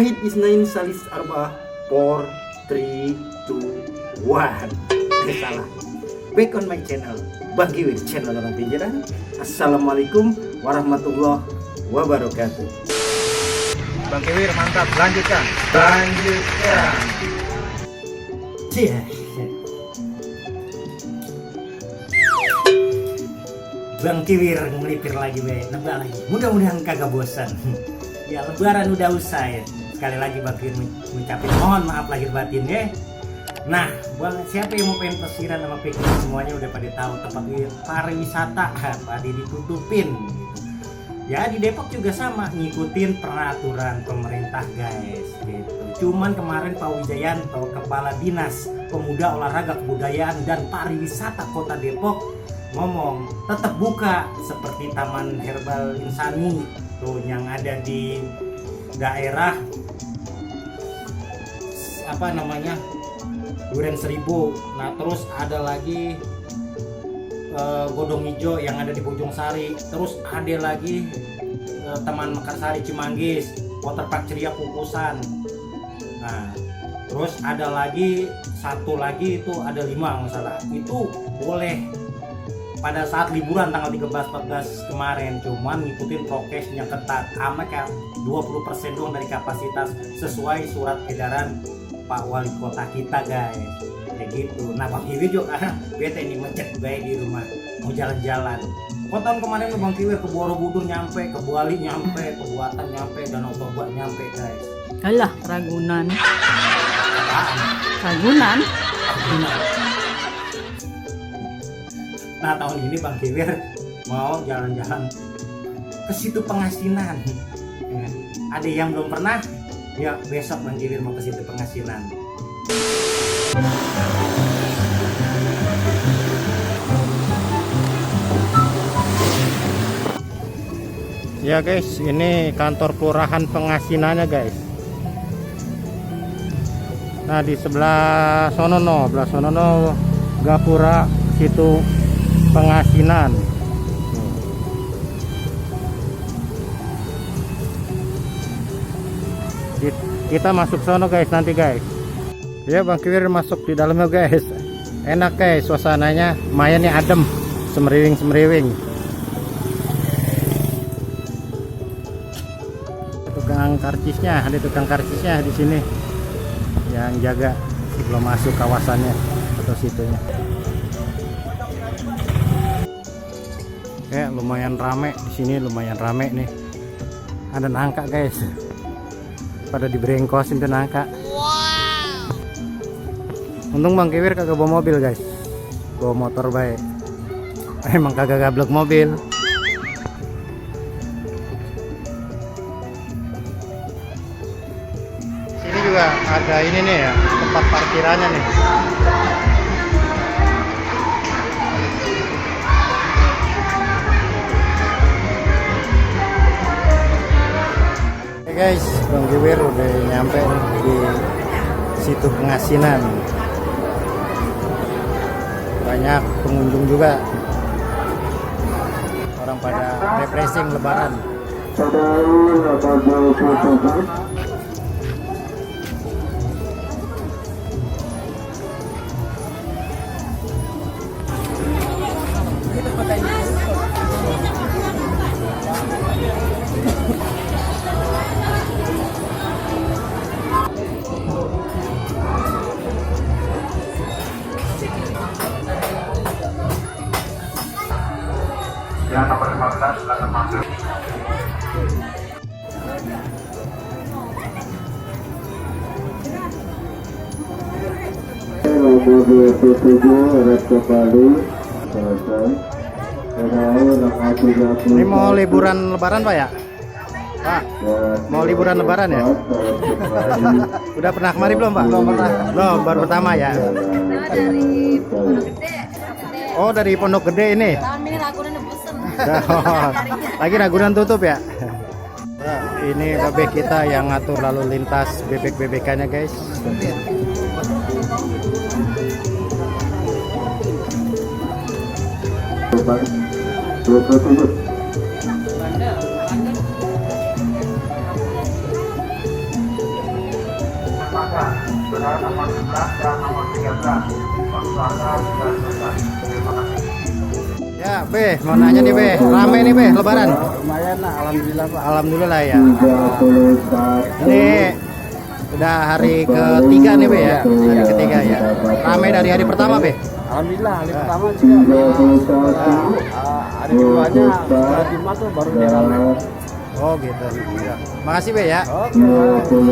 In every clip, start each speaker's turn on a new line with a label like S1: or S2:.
S1: Wahid Isnain Salis Arba 4, 3, 2, 1. Salah. Back on my channel, Bang Kiwir, channel orang pinggiran. Assalamualaikum warahmatullahi wabarakatuh.
S2: Bang Kiwir mantap, lanjutkan. Lanjutkan.
S1: Yeah. Bang Kiwir melipir lagi nebak lagi. Mudah-mudahan kagak bosan. Ya lebaran udah usai. Sekali lagi Bang Kiwir mengucapkan mohon maaf lahir batin ya. Nah, siapa yang mau pengen pesiran sama pikir semuanya udah pada tahu tempat pariwisata pada ditutupin. Ya di Depok juga sama ngikutin peraturan pemerintah guys gitu. Cuman kemarin Pak Wijayanto, Kepala Dinas Pemuda Olahraga Kebudayaan dan Pariwisata Kota Depok ngomong tetap buka seperti Taman Herbal Insani tuh yang ada di daerah apa namanya Duren Seribu. Nah terus ada lagi Godong Ijo yang ada di Bojong Sari. Terus ada lagi Taman Mekarsari Cimanggis, Waterpark Ceria Kukusan. Nah terus ada lagi satu lagi itu ada 5 masalah. Itu boleh pada saat liburan tanggal 13-14 kemarin, cuman ngikutin prokesnya ketat sama kayak 20% doang dari kapasitas sesuai surat edaran Pak Wali Kota kita guys kayak gitu. Nah Bang Kiwir juga bete nih ngecek baik di rumah mau jalan-jalan. Kok tahun kemarin tuh Bang Kiwir ke Borobudur nyampe, ke Bali nyampe, ke Buatan nyampe, Danau Toba nyampe guys.
S3: Alah Ragunan. Ragunan.
S1: Nah tahun ini Bang Kiwir mau jalan-jalan ke situ Pengasinan. Ya, ada yang belum pernah? Ya besok Bang Kiwir mau ke situ Pengasinan.
S2: Ya guys, ini kantor kelurahan Pengasinannya guys. Nah di sebelah sono Gapura situ Pengasinan. Kita masuk sono guys nanti guys. Ya Bang Kiwir masuk di dalamnya guys. Enak guys suasananya, lumayan nih adem, semeriwing. Ada tukang karcisnya di sini yang jaga sebelum masuk kawasannya atau situnya. Kayak lumayan rame di sini, lumayan rame nih. Ada nangka guys. Pada diberengkosin tuh nangka. Wow. Untung Bang Kiwir kagak bawa mobil guys, bawa motor baik. Emang kagak gablek mobil. Sini juga ada ini nih ya, tempat parkirannya nih. Guys, Bang Kiwir udah nyampe di situ Pengasinan. Banyak pengunjung juga. Orang pada refreshing lebaran.
S4: Yang nomor 15 silakan masuk.
S2: Ini mau liburan lebaran Pak ya? Pak, mau liburan lebaran ya? Udah pernah kemari belum Pak? Belum pernah. Belum, baru pertama ya?
S3: Dari Pondok Gede.
S2: Oh dari Pondok Gede ini?
S3: Tahun ini Ragunan bosen.
S2: Lagi Ragunan tutup ya? Nah, ini bebek kita yang ngatur lalu lintas bebek-bebekannya guys.
S4: Kendaraan nomor 11 dan nomor 13. Pelaksanaan sudah selesai. Terima kasih.
S2: Ya, Be, mau nanya nih, Be. Rame nih, Be, lebaran.
S5: Lumayan lah, alhamdulillah Pak.
S2: Alhamdulillah ya. Ini udah hari ketiga nih, Be ya. Hari ketiga ya. Rame dari hari pertama, Be.
S5: Alhamdulillah hari pertama juga hari keduanya hari Jumat tuh baru dia ramai.
S2: Oh gitu. Ya. Makasih, Be ya.
S5: Oke.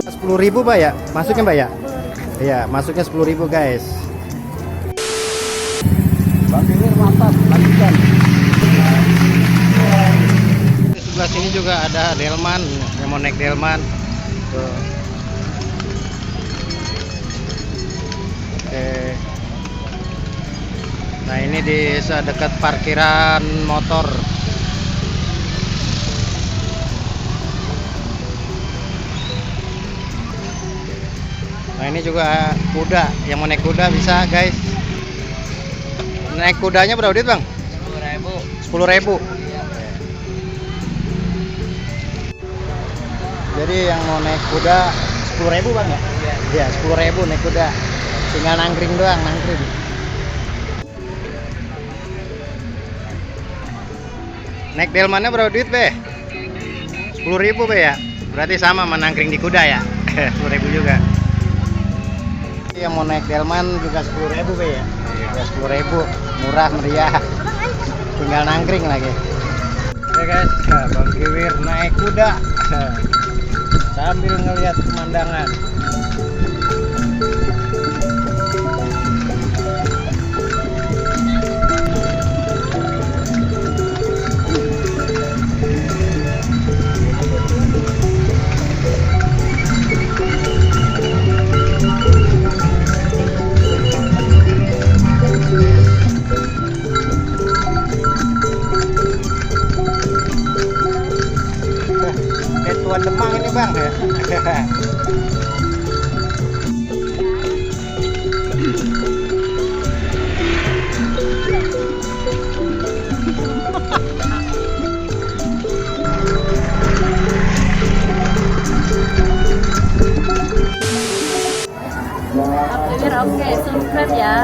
S2: 10.000, Pak ya. Masuknya, Pak ya. Iya, masuknya 10.000, guys.
S5: Bang Kewir mantap, lanjutkan.
S2: Di sebelah sini juga ada delman yang mau naik delman. Tuh. Oke. Nah ini di dekat parkiran motor. Nah ini juga kuda, yang mau naik kuda bisa guys. Naik kudanya berapa duit bang? 10.000. Jadi yang mau naik kuda 10.000 bang ya? Iya 10.000 naik kuda. Tinggal nangkring doang, nangkring. Naik delmannya berapa duit be? 10.000 be ya? Berarti sama sama nangkring di kuda ya? 10.000 juga. Yang mau naik delman juga 10.000 be ya? Ya 10.000, murah meriah. Tinggal nangkring lagi. Oke guys, Bang Kewir naik kuda sambil ngelihat pemandangan. Tuan Demang ini bang ya.
S3: Kewir oke, subscribe ya.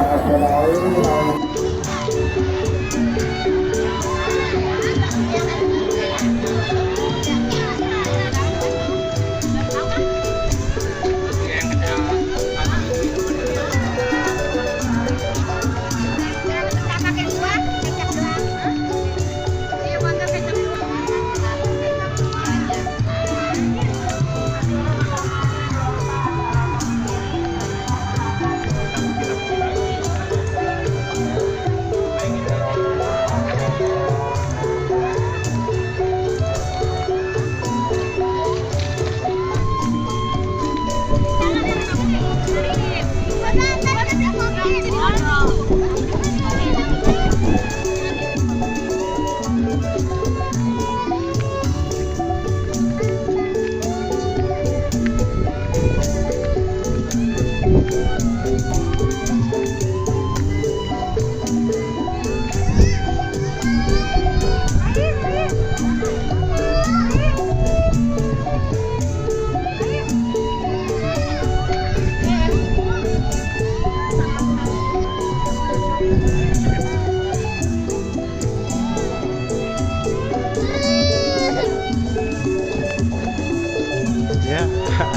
S2: Ya,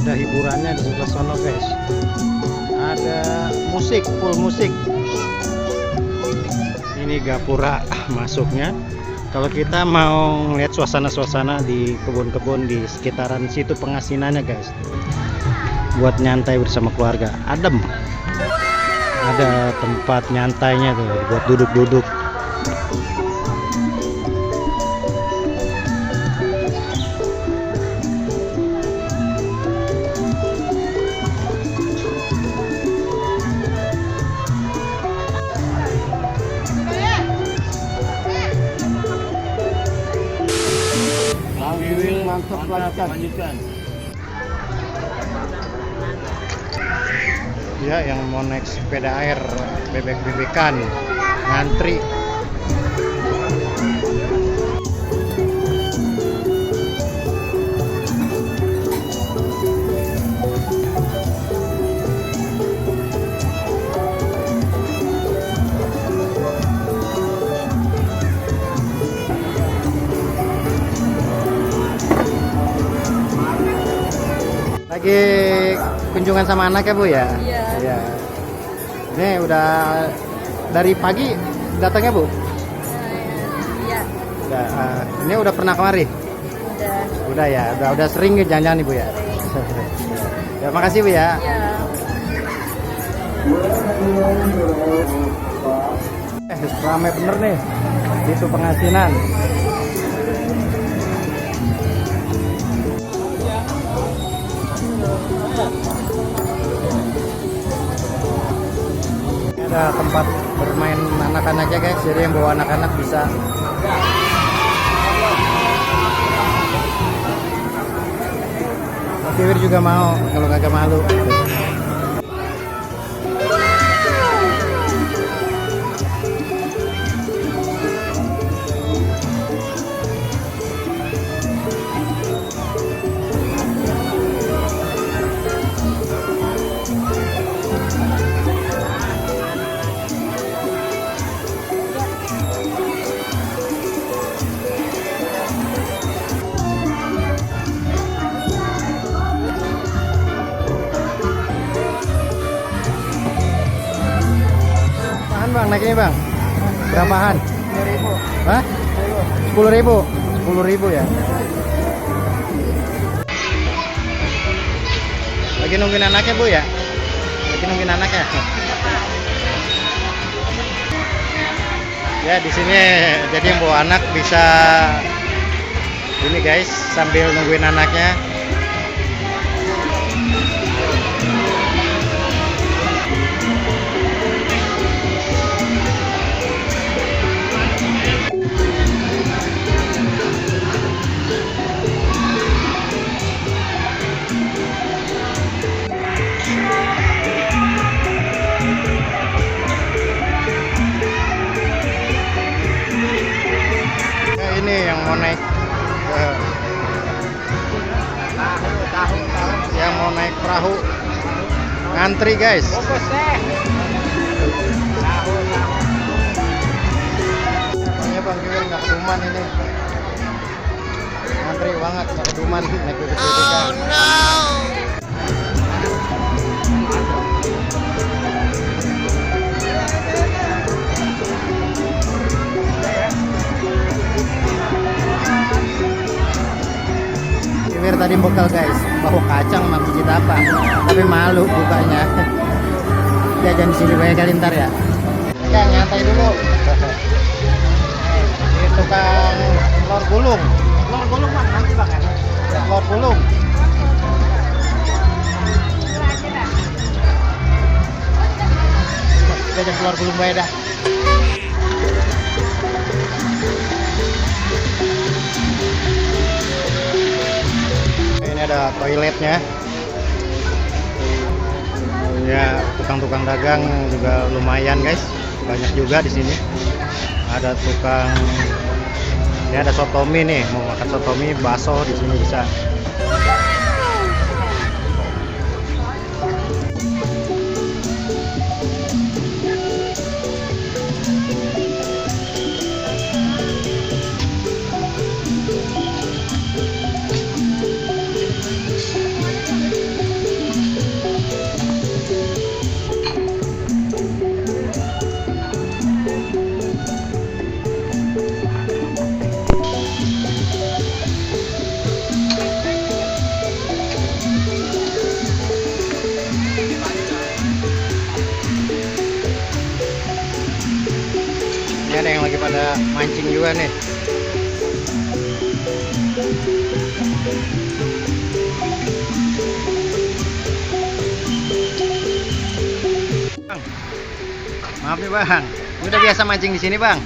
S2: ada hiburannya di sebelah sono guys. Ada musik, full musik. Ini gapura masuknya. Kalau kita mau lihat suasana-suasana di kebun-kebun di sekitaran situ pengasinannya guys, buat nyantai bersama keluarga, adem. Ada tempat nyantainya tuh, buat duduk-duduk.
S5: Mantap, lanjutkan.
S2: Ya, yang mau naik sepeda air bebek-bebekan ngantri. Lagi kunjungan sama anak ya Bu ya?
S3: Iya.
S2: Iya. Ini udah dari pagi datangnya Bu?
S3: Iya.
S2: Udah, ini udah pernah kemari?
S3: Udah.
S2: Udah ya, udah sering jalan-jalan Ibu ya? Ya makasih Bu ya.
S3: Iya.
S2: Ramai bener nih itu Pengasinan. Ada tempat bermain anak-anaknya guys, jadi yang bawa anak-anak bisa. Mas Kiwir juga mau kalau kagak malu. Bang, naik ini bang, berapaan? 10.000. Hah? 10.000. 10.000 ya. Lagi nungguin anaknya Bu ya? Lagi nungguin anaknya. Ya di sini jadi yang bawa anak bisa ini guys sambil nungguin anaknya. Ini yang mau naik yang mau naik perahu ngantri guys. Ini Bang Kiwir nggak keduman ini, ngantri banget nggak keduman naik bebek-bebekan. Kiwir tadi bekal guys, bawa kacang sama biji apa, tapi malu bukanya. Jajan di sini banyak kali ntar ya. Ya nyantai dulu. Ini tukang telur gulung. Telur gulung bang, nanti bang ya. Telur gulung. Jajan telur gulung bae dah. Ini ada toiletnya. Ya, tukang-tukang dagang juga lumayan guys, banyak juga di sini. Ada tukang, ini ada sotomi nih, mau makan sotomi, bakso di sini bisa. Ini ada yang lagi pada mancing juga nih. Bang, maaf nih bang, ini udah biasa mancing di sini bang?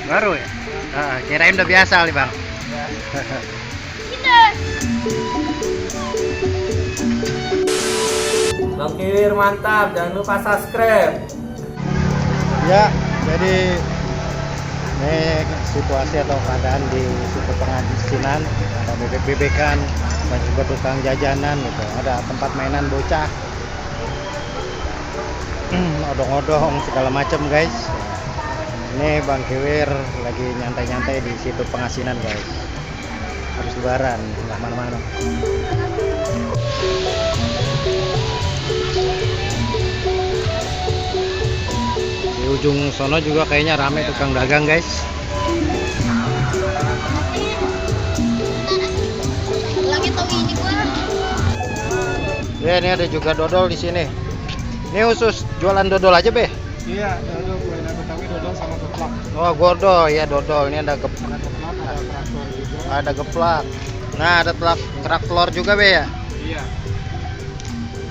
S2: Baru ya? Kirain udah biasa kali bang.
S1: Bang Kiwir mantap, jangan lupa subscribe.
S2: Ya, jadi ini situasi atau keadaan di situ Pengasinan, ada bebek-bebekan dan juga tukang jajanan gitu. Ada tempat mainan bocah, odong-odong segala macam guys. Ini Bang Kiwir lagi nyantai-nyantai di situ Pengasinan guys. Habis lebaran, nggak mana-mana. ujung sono juga kayaknya rame tukang dagang guys. Ya ini ada juga dodol di sini. Ini khusus jualan dodol aja be?
S5: Iya, dodol kuliner Betawi, dodol sama geplak.
S2: Oh dodol ya dodol. Ini ada
S5: Ada geplak, ada traktor juga.
S2: ada geplak. Nah ada kerak telur juga be ya?
S5: Iya.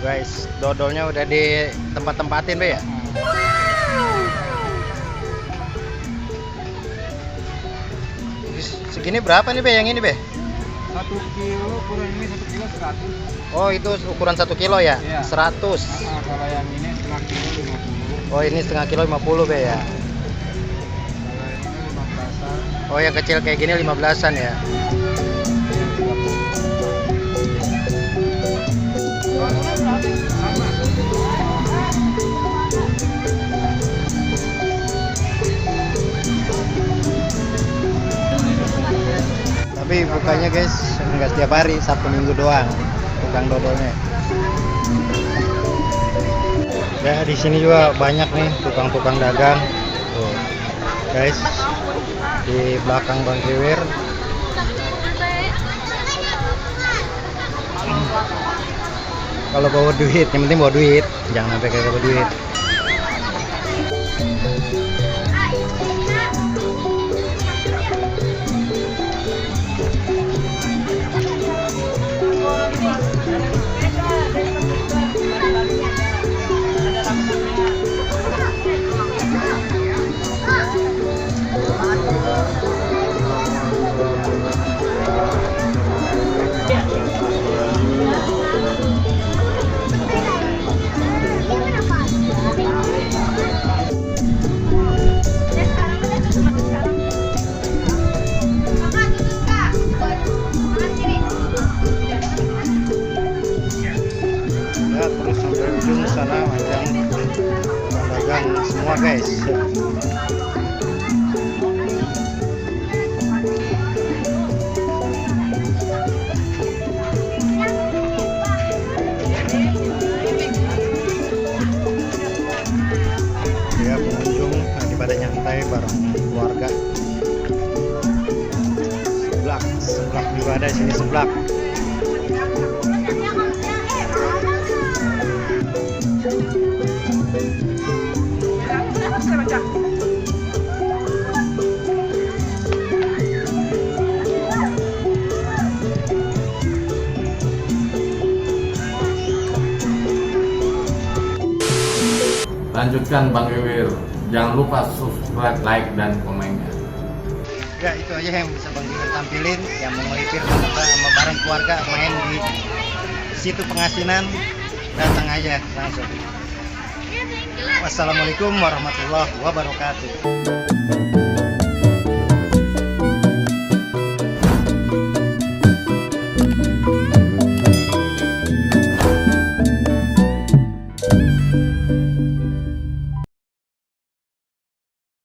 S2: Guys, dodolnya udah di tempat-tempatin be ya? Segini berapa nih be yang ini be?
S5: 1 kilo kurang ini 1 kilo 100.
S2: Oh itu ukuran 1 kilo ya?
S5: Iya.
S2: 100.
S5: Nah, kalau yang ini setengah kilo 50.
S2: Oh ini setengah kilo 50 be ya?
S5: Kalau ini 15-an.
S2: Oh yang kecil kayak gini 15-an ya? Tapi bukanya guys nggak setiap hari, Sabtu Minggu doang tukang dodolnya. Ya di sini juga banyak nih tukang-tukang dagang. Tuh, guys di belakang Bang Kiwir. Kalau bawa duit, yang penting bawa duit, jangan sampai kayak bawa duit. Ya terus sampai ujung sana macam dagang semua guys. Ya pengunjung lagi pada nyantai bareng keluarga. Seblak juga ada di sini seblak.
S6: Lanjutkan Bang Wiwir. Jangan lupa subscribe, like, dan komennya.
S2: Ya itu aja yang bisa Bang Kiwir tampilin, yang mau melipir sama bareng keluarga main di situ Pengasinan, datang aja langsung. Wassalamualaikum warahmatullahi wabarakatuh.